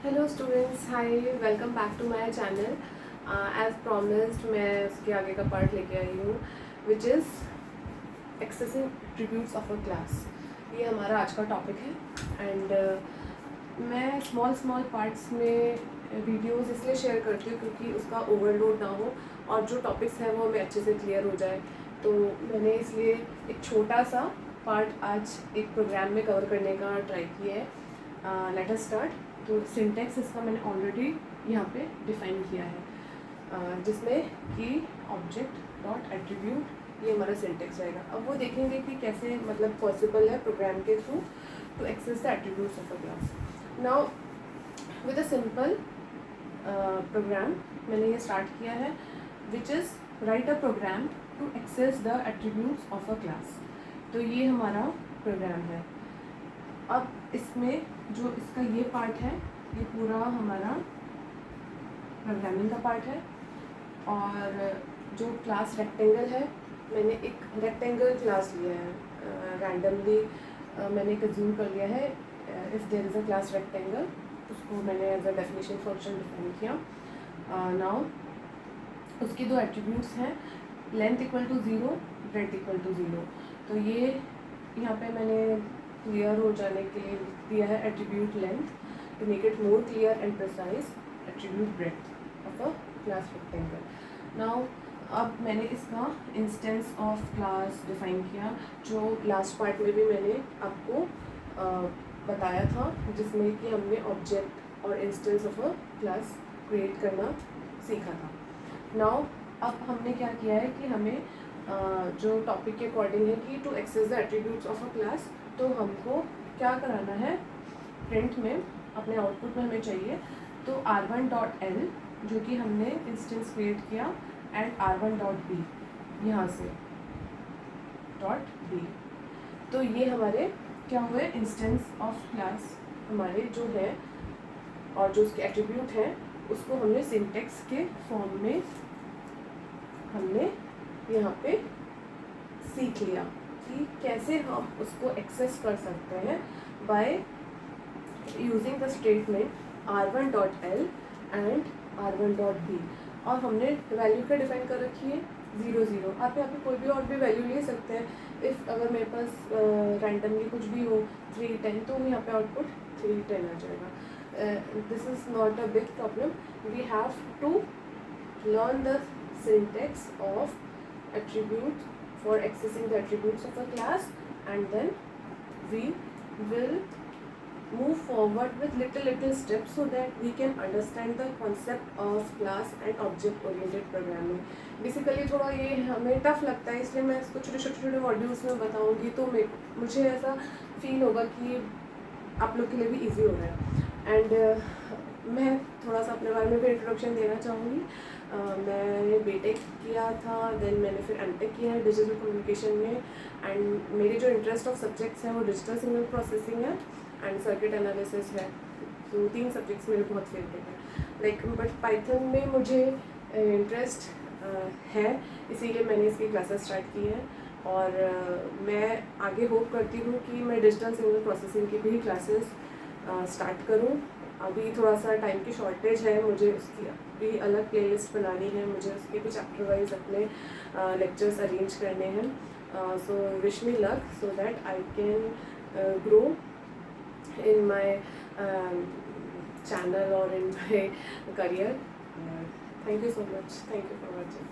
Hello students, hi, welcome back to my channel. As promised मैं उसके आगे का पार्ट लेके आई हूँ, which is excessive attributes of a class. ये हमारा आज का टॉपिक है एंड मैं स्मॉल पार्ट्स में वीडियोस इसलिए शेयर करती हूँ क्योंकि उसका ओवरलोड ना हो और जो टॉपिक्स हैं वो हमें अच्छे से क्लियर हो जाए। तो मैंने इसलिए एक छोटा सा पार्ट आज एक प्रोग्राम में कवर करने का ट्राई किया है। Let us start. तो सिंटेक्स इसका मैंने ऑलरेडी यहाँ पे डिफाइन किया है, जिसमें कि ऑब्जेक्ट डॉट एट्रीब्यूट ये हमारा सिंटेक्स रहेगा। अब वो देखेंगे कि कैसे मतलब पॉसिबल है प्रोग्राम के through to access the attributes of a class. Now with a simple program मैंने ये स्टार्ट किया है, which is write a program to access the attributes of a class. तो ये हमारा प्रोग्राम है। अब इसमें जो इसका ये पार्ट है, ये पूरा हमारा प्रोग्रामिंग का पार्ट है। और जो क्लास रेक्टेंगल है, मैंने एक रेक्टेंगल क्लास लिया है रैंडमली। मैंने एक अज्यूम कर लिया है, if there is a class rectangle, उसको मैंने as a definition function define किया। नाउ उसकी दो एट्रीब्यूट्स हैं, length equal to 0, breadth equal to 0। तो ये यहाँ पे मैंने क्लियर हो जाने के लिए दिया है attribute length to make it more clear and precise, attribute breadth of a class rectangle. Now अब मैंने इसका इंस्टेंस ऑफ क्लास डिफाइन किया, जो लास्ट पार्ट में भी मैंने आपको बताया था, जिसमें कि हमने ऑब्जेक्ट और instance of a class create करना सीखा था। नाउ अब हमने क्या किया है कि हमें जो टॉपिक के अकॉर्डिंग है कि to access the attributes of a class, तो हमको क्या कराना है, प्रिंट में अपने आउटपुट में हमें चाहिए तो r1.l जो कि हमने इंस्टेंस क्रिएट किया एंड r1.b यहाँ से .b। तो ये हमारे क्या हुए, इंस्टेंस ऑफ क्लास हमारे जो है और जो उसके एट्रीब्यूट हैं उसको हमने सिंटेक्स के फॉर्म में हमने यहाँ पे सीख लिया कि कैसे हम उसको एक्सेस कर सकते हैं by using the statement r1.l and r1.b। और हमने वैल्यू क्या डिफाइन कर रखी है, 0 0। आप यहाँ पे कोई भी और भी वैल्यू ले सकते हैं। इफ़ अगर मेरे पास रैंडमली कुछ भी हो 3 10, तो यहाँ पे आउटपुट 3 10 आ जाएगा। This is not a big problem. We have to learn the syntax of attribute for accessing the attributes of a class, and then we will move forward with little steps so that we can understand the concept of class and object oriented programming. Basically थोड़ा ये हमें tough लगता है, इसलिए मैं इसको छोटे छोटे मॉड्यूल्स में बताऊंगी, तो मुझे ऐसा फील होगा कि आप लोग के लिए भी इजी हो रहा है। एंड मैं थोड़ा सा अपने बारे में भी इंट्रोडक्शन देना चाहूँगी। मैंने बीटेक किया था, देन मैंने फिर एमटेक किया है डिजिटल कम्युनिकेशन में। एंड मेरे जो इंटरेस्ट ऑफ सब्जेक्ट्स हैं वो डिजिटल सिग्नल प्रोसेसिंग है एंड सर्किट एनालिसिस है। तो 3 सब्जेक्ट्स मेरे बहुत फेवरेट है। लाइक बट पाइथन में मुझे इंटरेस्ट है, इसीलिए मैंने इसकी क्लासेस स्टार्ट की हैं। और मैं आगे होप करती हूँ कि मैं डिजिटल सिग्नल प्रोसेसिंग की भी क्लासेस स्टार्ट करूँ। अभी थोड़ा सा टाइम की शॉर्टेज है, मुझे उसकी भी अलग प्लेलिस्ट बनानी है, मुझे उसके भी चैप्टर वाइज अपने लेक्चर्स अरेंज करने हैं। So wish me luck so that I can grow in my channel or in my career. Thank you so much. Thank you for watching.